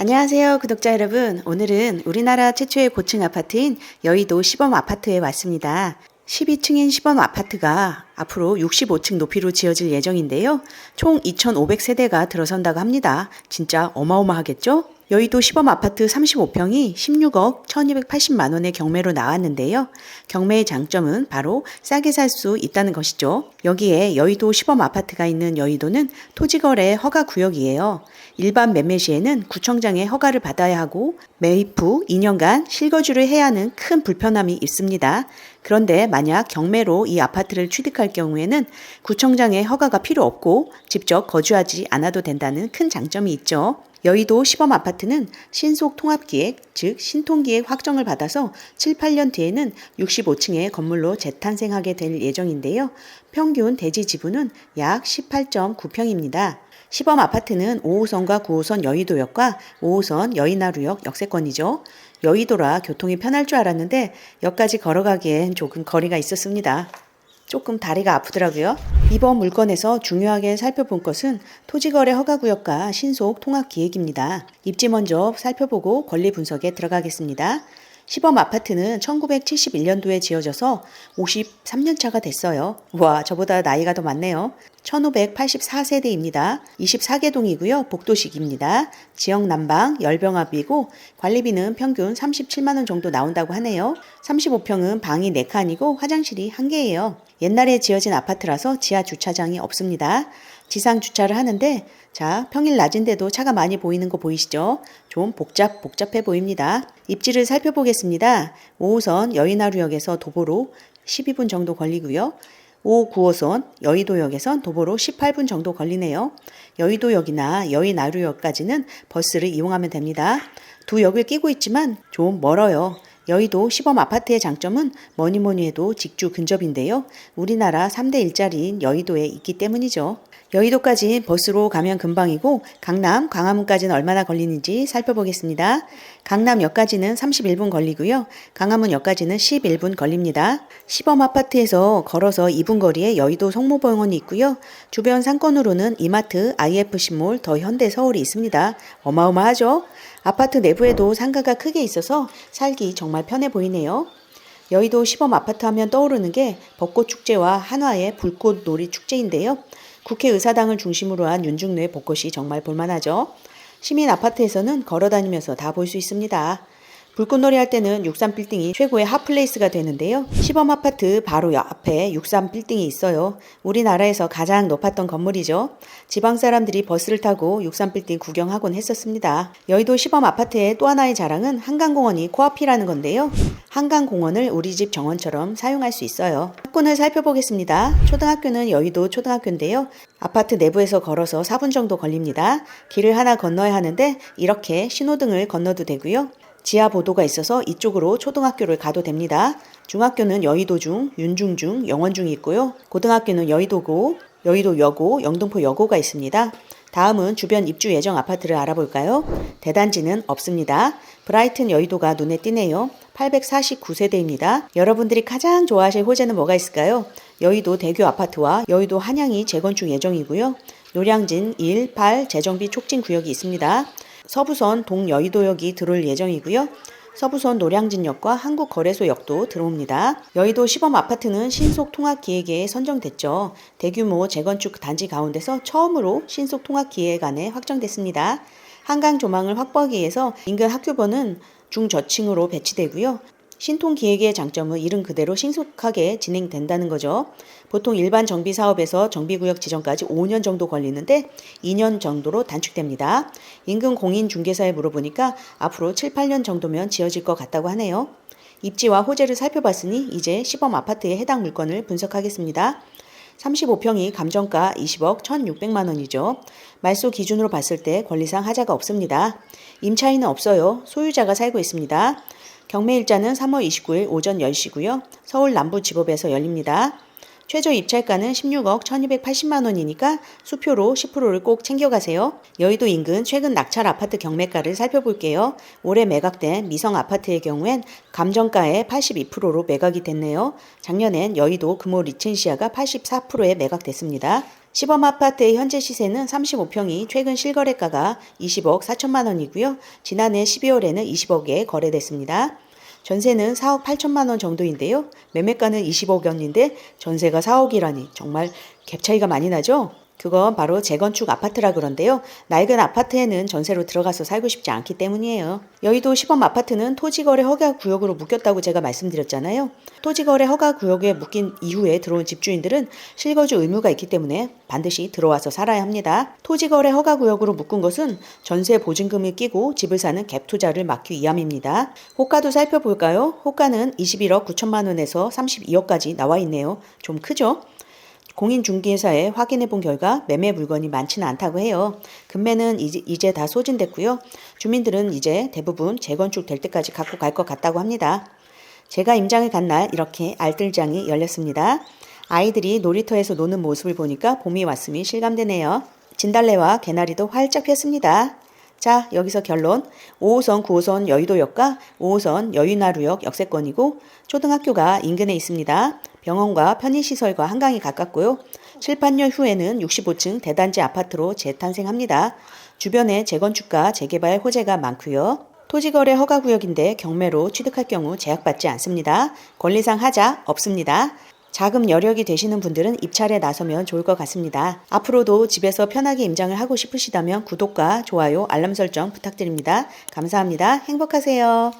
안녕하세요, 구독자 여러분. 오늘은 우리나라 최초의 고층 아파트인 여의도 시범 아파트에 왔습니다. 12층인 시범 아파트가 앞으로 65층 높이로 지어질 예정인데요. 총 2,500세대가 들어선다고 합니다. 진짜 어마어마하겠죠? 여의도 시범 아파트 35평이 16억 1,280만 원의 경매로 나왔는데요. 경매의 장점은 바로 싸게 살 수 있다는 것이죠. 여기에 여의도 시범 아파트가 있는 여의도는 토지거래 허가 구역이에요. 일반 매매 시에는 구청장의 허가를 받아야 하고 매입 후 2년간 실거주를 해야 하는 큰 불편함이 있습니다. 그런데 만약 경매로 이 아파트를 취득할 경우에는 구청장의 허가가 필요 없고 직접 거주하지 않아도 된다는 큰 장점이 있죠. 여의도 시범 아파트는 신속 통합기획, 즉 신통기획 확정을 받아서 7, 8년 뒤에는 65층의 건물로 재탄생하게 될 예정인데요. 평균 대지 지분은 약 18.9평입니다. 시범 아파트는 5호선과 9호선 여의도역과 5호선 여의나루역 역세권이죠. 여의도라 교통이 편할 줄 알았는데 역까지 걸어가기엔 조금 거리가 있었습니다. 조금 다리가 아프더라고요. 이번 물건에서 중요하게 살펴본 것은 토지거래 허가구역과 신속 통합기획입니다. 입지 먼저 살펴보고 권리 분석에 들어가겠습니다. 시범 아파트는 1971년도에 지어져서 53년 차가 됐어요. 와, 저보다 나이가 더 많네요. 1584세대입니다. 24개 동이고요. 복도식입니다. 지역 난방, 열병합이고 관리비는 평균 37만 원 정도 나온다고 하네요. 35평은 방이 4칸이고 화장실이 1개예요. 옛날에 지어진 아파트라서 지하 주차장이 없습니다. 지상 주차를 하는데 자, 평일 낮인데도 차가 많이 보이는 거 보이시죠? 좀 복잡해 보입니다. 입지를 살펴보겠습니다. 5호선 여의나루역에서 도보로 12분 정도 걸리고요. 5, 9호선 여의도역에선 도보로 18분 정도 걸리네요. 여의도역이나 여의나루역까지는 버스를 이용하면 됩니다. 두 역을 끼고 있지만 좀 멀어요. 여의도 시범 아파트의 장점은 뭐니 해도 직주 근접인데요. 우리나라 3대 일자리인 여의도에 있기 때문이죠. 여의도까지 버스로 가면 금방이고 강남, 광화문까지는 얼마나 걸리는지 살펴보겠습니다. 강남역까지는 31분 걸리고요. 광화문역까지는 11분 걸립니다. 시범 아파트에서 걸어서 2분 거리에 여의도 성모병원이 있고요. 주변 상권으로는 이마트, IFC몰, 더 현대 서울이 있습니다. 어마어마하죠? 아파트 내부에도 상가가 크게 있어서 살기 정말 편해 보이네요. 여의도 시범 아파트 하면 떠오르는 게 벚꽃축제와 한화의 불꽃놀이 축제인데요. 국회의사당을 중심으로 한 윤중로의 벚꽃이 정말 볼만하죠. 시민 아파트에서는 걸어다니면서 다 볼 수 있습니다. 불꽃놀이 할 때는 63빌딩이 최고의 핫플레이스가 되는데요. 시범 아파트 바로 앞에 63빌딩이 있어요. 우리나라에서 가장 높았던 건물이죠. 지방 사람들이 버스를 타고 63빌딩 구경하곤 했었습니다. 여의도 시범 아파트의 또 하나의 자랑은 한강공원이 코앞이라는 건데요. 한강공원을 우리 집 정원처럼 사용할 수 있어요. 학군을 살펴보겠습니다. 초등학교는 여의도 초등학교인데요. 아파트 내부에서 걸어서 4분 정도 걸립니다. 길을 하나 건너야 하는데 이렇게 신호등을 건너도 되고요. 지하 보도가 있어서 이쪽으로 초등학교를 가도 됩니다. 중학교는 여의도중, 윤중중, 영원중이 있고요. 고등학교는 여의도고, 여의도여고, 영등포여고가 있습니다. 다음은 주변 입주 예정 아파트를 알아볼까요? 대단지는 없습니다. 브라이튼 여의도가 눈에 띄네요. 849세대입니다. 여러분들이 가장 좋아하실 호재는 뭐가 있을까요? 여의도 대교 아파트와 여의도 한양이 재건축 예정이고요. 노량진 1, 8 재정비 촉진 구역이 있습니다. 서부선 동여의도역이 들어올 예정이고요. 서부선 노량진역과 한국거래소역도 들어옵니다. 여의도 시범 아파트는 신속통합기획에 선정됐죠. 대규모 재건축 단지 가운데서 처음으로 신속통합기획안에 확정됐습니다. 한강 조망을 확보하기 위해서 인근 학교번은 중저층으로 배치되고요. 신통기획의 장점은 이름 그대로 신속하게 진행된다는 거죠. 보통 일반 정비사업에서 정비구역 지정까지 5년 정도 걸리는데 2년 정도로 단축됩니다. 인근 공인중개사에 물어보니까 앞으로 7, 8년 정도면 지어질 것 같다고 하네요. 입지와 호재를 살펴봤으니 이제 시범 아파트에 해당 물건을 분석하겠습니다. 35평이 감정가 20억 1,600만 원이죠. 말소 기준으로 봤을 때 권리상 하자가 없습니다. 임차인은 없어요. 소유자가 살고 있습니다. 경매일자는 3월 29일 오전 10시고요. 서울 남부지법에서 열립니다. 최저 입찰가는 16억 1,280만 원이니까 수표로 10%를 꼭 챙겨가세요. 여의도 인근 최근 낙찰 아파트 경매가를 살펴볼게요. 올해 매각된 미성 아파트의 경우엔 감정가의 82%로 매각이 됐네요. 작년엔 여의도 금호 리첸시아가 84%에 매각됐습니다. 시범 아파트의 현재 시세는 35평이 최근 실거래가가 20억 4천만 원이고요. 지난해 12월에는 20억에 거래됐습니다. 전세는 4억 8천만 원 정도인데요. 매매가는 20억 원인데 전세가 4억이라니 정말 갭 차이가 많이 나죠? 그건 바로 재건축 아파트라 그런데요. 낡은 아파트에는 전세로 들어가서 살고 싶지 않기 때문이에요. 여의도 시범 아파트는 토지거래 허가 구역으로 묶였다고 제가 말씀드렸잖아요. 토지거래 허가 구역에 묶인 이후에 들어온 집주인들은 실거주 의무가 있기 때문에 반드시 들어와서 살아야 합니다. 토지거래 허가 구역으로 묶은 것은 전세 보증금을 끼고 집을 사는 갭 투자를 막기 위함입니다. 호가도 살펴볼까요? 호가는 21억 9천만 원에서 32억까지 나와 있네요. 좀 크죠? 공인중개사에 확인해 본 결과 매매 물건이 많지는 않다고 해요. 금매는 이제 다 소진됐고요. 주민들은 이제 대부분 재건축 될 때까지 갖고 갈 것 같다고 합니다. 제가 임장을 간 날 이렇게 알뜰장이 열렸습니다. 아이들이 놀이터에서 노는 모습을 보니까 봄이 왔음이 실감되네요. 진달래와 개나리도 활짝 폈습니다. 자, 여기서 결론. 5호선, 9호선 여의도역과 5호선 여의나루역 역세권이고 초등학교가 인근에 있습니다. 병원과 편의시설과 한강이 가깝고요. 7, 8년 후에는 65층 대단지 아파트로 재탄생합니다. 주변에 재건축과 재개발 호재가 많고요. 토지거래 허가구역인데 경매로 취득할 경우 제약받지 않습니다. 권리상 하자 없습니다. 자금 여력이 되시는 분들은 입찰에 나서면 좋을 것 같습니다. 앞으로도 집에서 편하게 임장을 하고 싶으시다면 구독과 좋아요, 알람 설정 부탁드립니다. 감사합니다. 행복하세요.